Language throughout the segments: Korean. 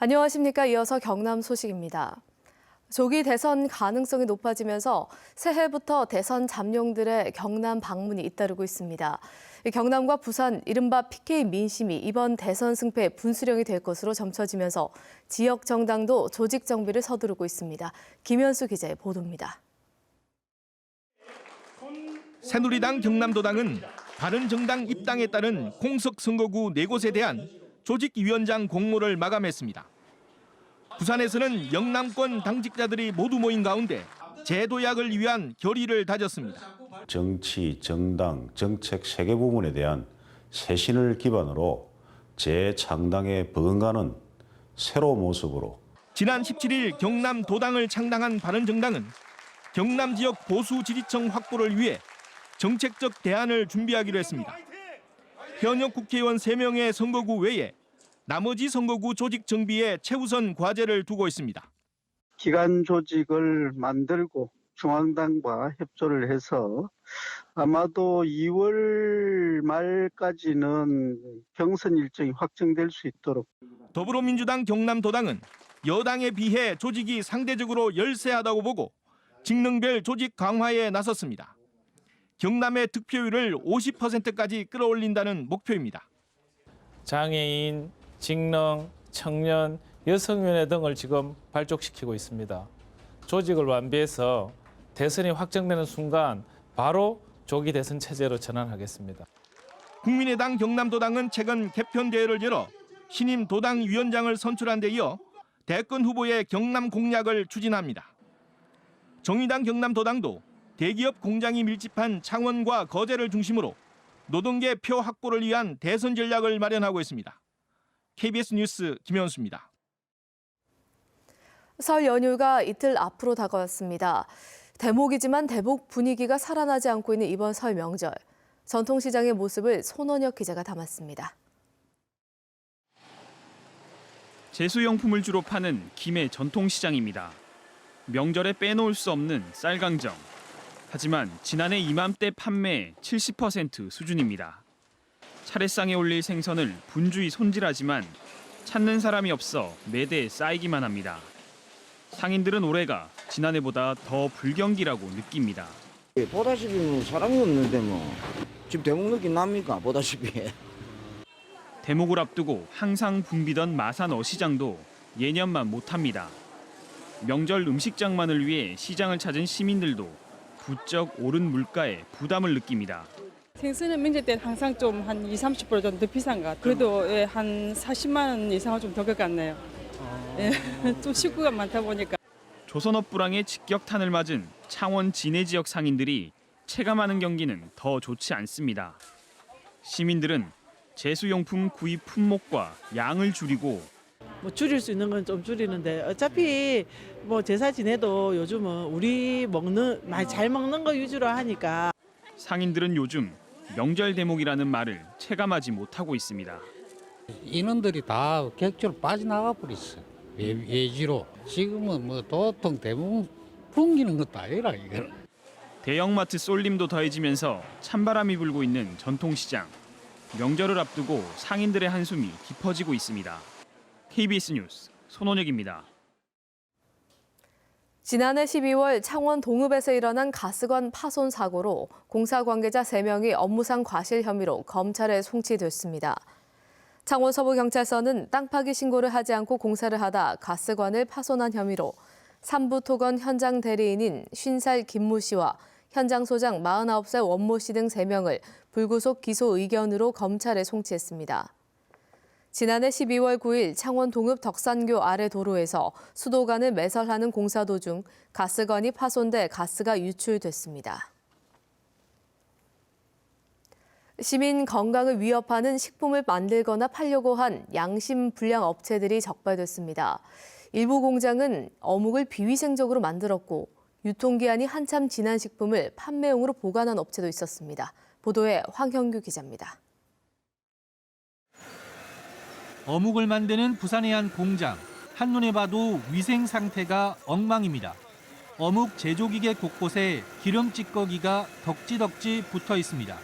안녕하십니까. 이어서 경남 소식입니다. 조기 대선 가능성이 높아지면서 새해부터 대선 잠룡들의 경남 방문이 잇따르고 있습니다. 경남과 부산, 이른바 PK 민심이 이번 대선 승패의 분수령이 될 것으로 점쳐지면서 지역 정당도 조직 정비를 서두르고 있습니다. 김현수 기자의 보도입니다. 새누리당 경남도당은 바른정당 입당에 따른 공석 선거구 4곳에 대한 조직위원장 공모를 마감했습니다. 부산에서는 영남권 당직자들이 모두 모인 가운데 재도약을 위한 결의를 다졌습니다. 정치, 정당, 정책 세개 부문에 대한 쇄신을 기반으로 재창당에 버금가는 새로운 모습으로 지난 17일 경남도당을 창당한 바른정당은 경남 지역 보수 지지층 확보를 위해 정책적 대안을 준비하기로 했습니다. 현역 국회의원 3명의 선거구 외에 나머지 선거구 조직 정비에 최우선 과제를 두고 있습니다. 기간 조직을 만들고 중앙당과 협조를 해서 아마도 2월 말까지는 경선 일정이 확정될 수 있도록. 더불어민주당 경남도당은 여당에 비해 조직이 상대적으로 열세하다고 보고 직능별 조직 강화에 나섰습니다. 경남의 득표율을 50%까지 끌어올린다는 목표입니다. 장애인, 직능, 청년, 여성위원회 등을 지금 발족시키고 있습니다. 조직을 완비해서 대선이 확정되는 순간 바로 조기 대선 체제로 전환하겠습니다. 국민의당 경남도당은 최근 개편 대회를 열어 신임 도당 위원장을 선출한 데 이어 대권 후보의 경남 공약을 추진합니다. 정의당 경남도당도 대기업 공장이 밀집한 창원과 거제를 중심으로 노동계 표 확보를 위한 대선 전략을 마련하고 있습니다. KBS 뉴스 김현수입니다. 설 연휴가 이틀 앞으로 다가왔습니다. 대목이지만 대목 분위기가 살아나지 않고 있는 이번 설 명절. 전통시장의 모습을 손원혁 기자가 담았습니다. 제수용품을 주로 파는 김해 전통시장입니다. 명절에 빼놓을 수 없는 쌀강정. 하지만 지난해 이맘때 판매 70% 수준입니다. 차례상에 올릴 생선을 분주히 손질하지만 찾는 사람이 없어 매대에 쌓이기만 합니다. 상인들은 올해가 지난해보다 더 불경기라고 느낍니다. 보다시피 뭐 사람이 없는데 뭐 지금 대목 느낌 납니까? 보다시피. 대목을 앞두고 항상 붐비던 마산 어시장도 예년만 못합니다. 명절 음식장만을 위해 시장을 찾은 시민들도 부쩍 오른 물가에 부담을 느낍니다. 생선은 명절 때는 항상 좀 한 20-30% 정도 더 비싼 것 같아요. 그래도 한 40만 원 이상은 좀 더 것 같네요. 좀 식구가 많다 보니까. 조선업 불황의 직격탄을 맞은 창원 진해 지역 상인들이 체감하는 경기는 더 좋지 않습니다. 시민들은 제수용품 구입 품목과 양을 줄이고 뭐 줄일 수 있는 건 좀 줄이는데 어차피 뭐 제사 지내도 요즘은 우리 잘 먹는 거 위주로 하니까. 상인들은 요즘 명절 대목이라는 말을 체감하지 못하고 있습니다. 인원들이 다 객지로 빠져나가 버렸어. 외지로. 지금은 뭐 도통 대부분 붕기는 것도 아니라 이거는. 대형마트 쏠림도 더해지면서 찬바람이 불고 있는 전통시장. 명절을 앞두고 상인들의 한숨이 깊어지고 있습니다. KBS 뉴스 손원혁입니다. 지난해 12월 창원 동읍에서 일어난 가스관 파손 사고로 공사 관계자 3명이 업무상 과실 혐의로 검찰에 송치됐습니다. 창원 서부경찰서는 땅 파기 신고를 하지 않고 공사를 하다 가스관을 파손한 혐의로 삼부토건 현장 대리인인 50살 김모 씨와 현장 소장 49살 원모 씨 등 3명을 불구속 기소 의견으로 검찰에 송치했습니다. 지난해 12월 9일 창원 동읍 덕산교 아래 도로에서 수도관을 매설하는 공사 도중 가스관이 파손돼 가스가 유출됐습니다. 시민 건강을 위협하는 식품을 만들거나 팔려고 한 양심 불량 업체들이 적발됐습니다. 일부 공장은 어묵을 비위생적으로 만들었고 유통기한이 한참 지난 식품을 판매용으로 보관한 업체도 있었습니다. 보도에 황형규 기자입니다. 어묵을 만드는 부산의 한 공장. 한눈에 봐도 위생 상태가 엉망입니다. 어묵 제조기계 곳곳에 기름 찌꺼기가 덕지덕지 붙어 있습니다.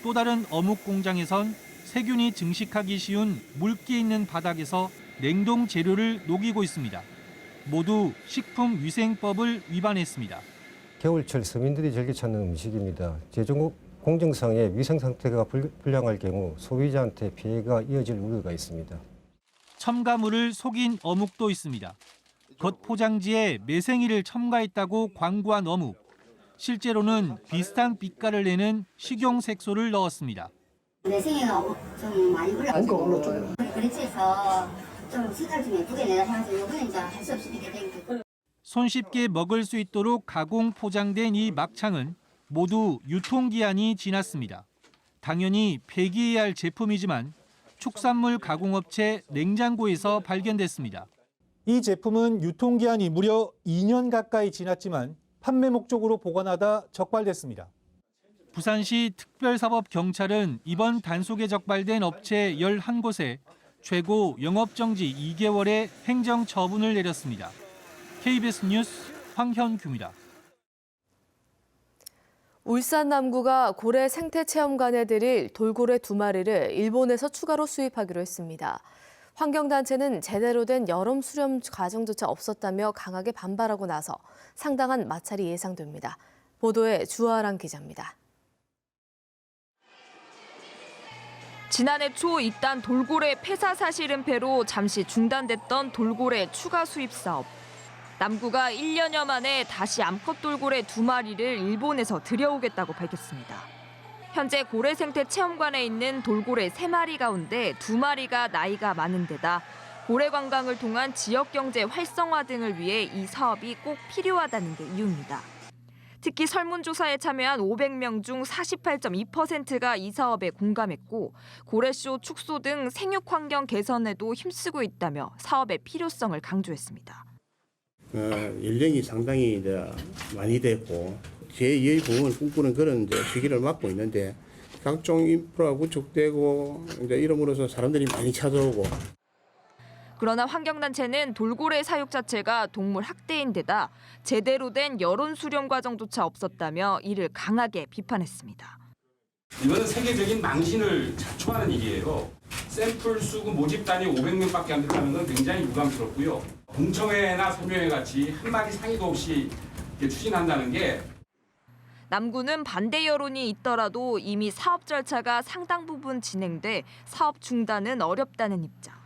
또 다른 어묵 공장에선 세균이 증식하기 쉬운 물기 있는 바닥에서 냉동 재료를 녹이고 있습니다. 모두 식품위생법을 위반했습니다. 겨울철 서민들이 즐겨 찾는 음식입니다. 제조 공정상의 위생 상태가 불량할 경우 소비자한테 피해가 이어질 우려가 있습니다. 첨가물을 속인 어묵도 있습니다. 겉 포장지에 매생이를 첨가했다고 광고한 어묵. 실제로는 비슷한 빛깔을 내는 식용색소를 넣었습니다. 매생이가 좀 많이 올라가지고 그렇지 해서 좀 색깔 좀 예쁘게 내라 해서 이번에 이제 할 수 없이 이렇게 된 거. 손쉽게 먹을 수 있도록 가공 포장된 이 막창은 모두 유통기한이 지났습니다. 당연히 폐기해야 할 제품이지만 축산물 가공업체 냉장고에서 발견됐습니다. 이 제품은 유통기한이 무려 2년 가까이 지났지만 판매 목적으로 보관하다 적발됐습니다. 부산시 특별사법경찰은 이번 단속에 적발된 업체 11곳에 최고 영업정지 2개월의 행정처분을 내렸습니다. KBS 뉴스 황현규입니다. 울산 남구가 고래 생태체험관에 들일 돌고래 2마리를 일본에서 추가로 수입하기로 했습니다. 환경단체는 제대로 된 여름 수렴 과정조차 없었다며 강하게 반발하고 나서 상당한 마찰이 예상됩니다. 보도에 주아랑 기자입니다. 지난해 초 잇단 돌고래 폐사 사실은폐로 잠시 중단됐던 돌고래 추가 수입 사업. 남구가 1년여 만에 다시 암컷 돌고래 2마리를 일본에서 들여오겠다고 밝혔습니다. 현재 고래 생태 체험관에 있는 돌고래 3마리 가운데 2마리가 나이가 많은 데다 고래 관광을 통한 지역 경제 활성화 등을 위해 이 사업이 꼭 필요하다는 게 이유입니다. 특히 설문조사에 참여한 500명 중 48.2%가 이 사업에 공감했고 고래쇼 축소 등 생육 환경 개선에도 힘쓰고 있다며 사업의 필요성을 강조했습니다. 연령이 상당히 이제 많이 됐고 제2의 부흥을 꿈꾸는 그런 이제 시기를 맞고 있는데 각종 인프라 구축되고 이제 이름으로서 사람들이 많이 찾아오고. 그러나 환경단체는 돌고래 사육 자체가 동물 학대인 데다 제대로 된 여론 수렴 과정조차 없었다며 이를 강하게 비판했습니다. 이거는 세계적인 망신을 자초하는 일이에요. 샘플 수급 모집단이 500명밖에 안 된다는 건 굉장히 유감스럽고요. 공청회나 설명회 같이 한마디 상의도 없이 추진한다는 게 남구는 반대 여론이 있더라도 이미 사업 절차가 상당 부분 진행돼 사업 중단은 어렵다는 입장.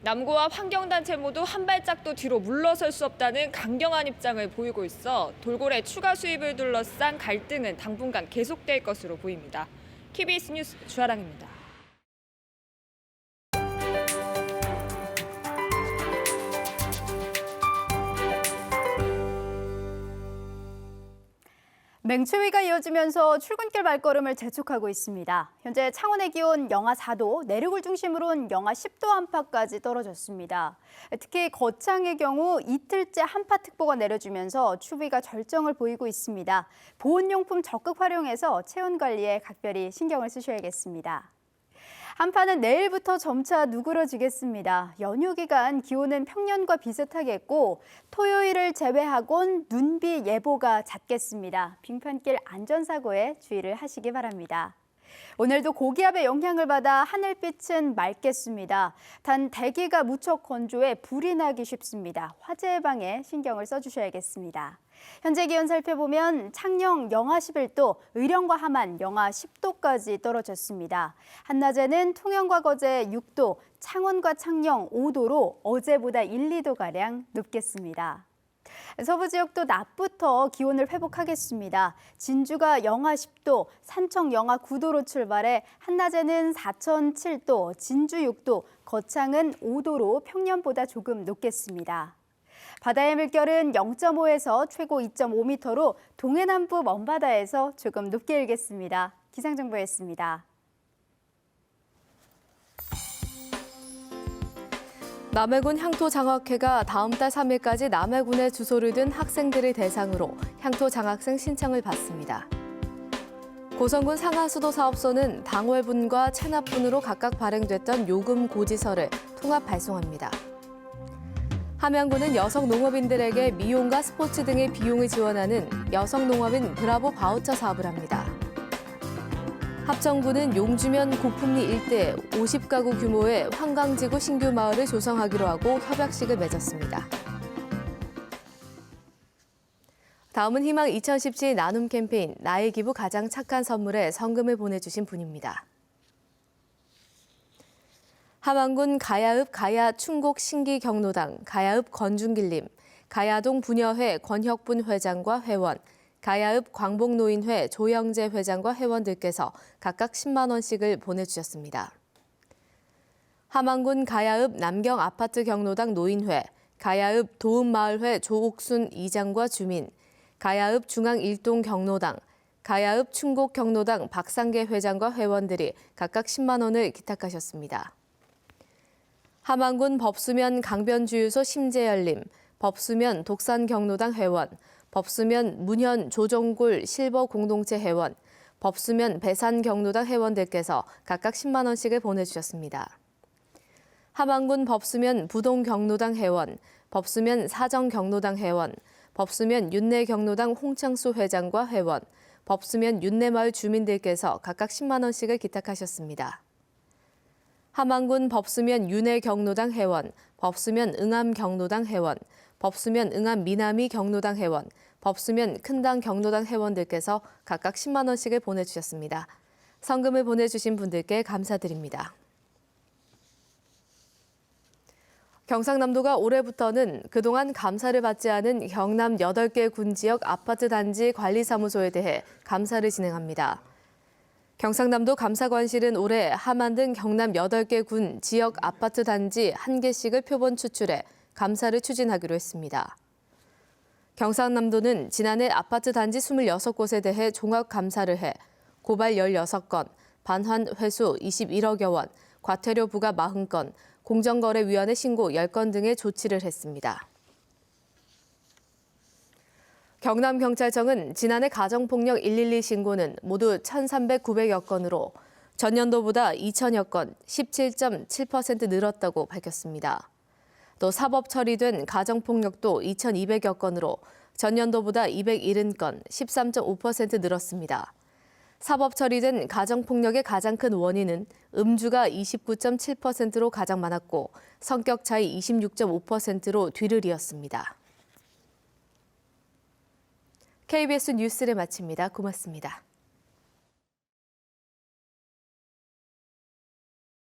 남구와 환경단체 모두 한 발짝도 뒤로 물러설 수 없다는 강경한 입장을 보이고 있어 돌고래 추가 수입을 둘러싼 갈등은 당분간 계속될 것으로 보입니다. KBS 뉴스 주아랑입니다. 맹추위가 이어지면서 출근길 발걸음을 재촉하고 있습니다. 현재 창원의 기온 영하 4도, 내륙을 중심으로는 영하 10도 안팎까지 떨어졌습니다. 특히 거창의 경우 이틀째 한파특보가 내려지면서 추위가 절정을 보이고 있습니다. 보온용품 적극 활용해서 체온 관리에 각별히 신경을 쓰셔야겠습니다. 한파는 내일부터 점차 누그러지겠습니다. 연휴 기간 기온은 평년과 비슷하겠고 토요일을 제외하곤 눈비 예보가 잦겠습니다. 빙판길 안전사고에 주의를 하시기 바랍니다. 오늘도 고기압의 영향을 받아 하늘빛은 맑겠습니다. 단 대기가 무척 건조해 불이 나기 쉽습니다. 화재 예방에 신경을 써주셔야겠습니다. 현재 기온 살펴보면 창녕 영하 11도, 의령과 함안 영하 10도까지 떨어졌습니다. 한낮에는 통영과 거제 6도, 창원과 창녕 5도로 어제보다 1, 2도가량 높겠습니다. 서부 지역도 낮부터 기온을 회복하겠습니다. 진주가 영하 10도, 산청 영하 9도로 출발해 한낮에는 사천 7도, 진주 6도, 거창은 5도로 평년보다 조금 높겠습니다. 바다의 물결은 0.5에서 최고 2.5m로 동해남부 먼바다에서 조금 높게 일겠습니다. 기상정보였습니다. 남해군 향토장학회가 다음 달 3일까지 남해군에 주소를 둔 학생들을 대상으로 향토장학생 신청을 받습니다. 고성군 상하수도 사업소는 당월분과 체납분으로 각각 발행됐던 요금 고지서를 통합 발송합니다. 함양군은 여성 농업인들에게 미용과 스포츠 등의 비용을 지원하는 여성 농업인 브라보 바우처 사업을 합니다. 합정부는 용주면 고품리 일대 50가구 규모의 환강지구 신규 마을을 조성하기로 하고 협약식을 맺었습니다. 다음은 희망 2017 나눔 캠페인 나의 기부 가장 착한 선물에 성금을 보내주신 분입니다. 함안군 가야읍 가야 충곡 신기 경로당 가야읍 권중길님, 가야동 부녀회 권혁분 회장과 회원, 가야읍 광복노인회 조영재 회장과 회원들께서 각각 10만 원씩을 보내주셨습니다. 함안군 가야읍 남경 아파트 경로당 노인회, 가야읍 도읍마을회 조옥순 이장과 주민, 가야읍 중앙 일동 경로당, 가야읍 충곡 경로당 박상계 회장과 회원들이 각각 10만 원을 기탁하셨습니다. 함안군 법수면 강변주유소 심재열님, 법수면 독산 경로당 회원, 법수면 문현 조정골 실버 공동체 회원, 법수면 배산 경로당 회원들께서 각각 10만 원씩을 보내주셨습니다. 함안군 법수면 부동 경로당 회원, 법수면 사정 경로당 회원, 법수면 윤내 경로당 홍창수 회장과 회원, 법수면 윤내마을 주민들께서 각각 10만 원씩을 기탁하셨습니다. 함안군 법수면 윤내 경로당 회원, 법수면 응암 경로당 회원, 법수면 응암 미남이 경로당 회원, 법수면 큰당 경로당 회원들께서 각각 10만 원씩을 보내주셨습니다. 성금을 보내주신 분들께 감사드립니다. 경상남도가 올해부터는 그동안 감사를 받지 않은 경남 8개 군 지역 아파트 단지 관리사무소에 대해 감사를 진행합니다. 경상남도 감사관실은 올해 함안 등 경남 8개 군 지역 아파트 단지 1개씩을 표본 추출해 감사를 추진하기로 했습니다. 경상남도는 지난해 아파트 단지 26곳에 대해 종합 감사를 해 고발 16건, 반환 회수 21억여 원, 과태료 부과 40건, 공정거래위원회 신고 10건 등의 조치를 했습니다. 경남경찰청은 지난해 가정폭력 112 신고는 모두 1,300여 건으로 전년도보다 2천여 건, 17.7% 늘었다고 밝혔습니다. 또 사법 처리된 가정폭력도 2,200여 건으로 전년도보다 270건, 13.5% 늘었습니다. 사법 처리된 가정폭력의 가장 큰 원인은 음주가 29.7%로 가장 많았고 성격 차이 26.5%로 뒤를 이었습니다. KBS 뉴스를 마칩니다. 고맙습니다.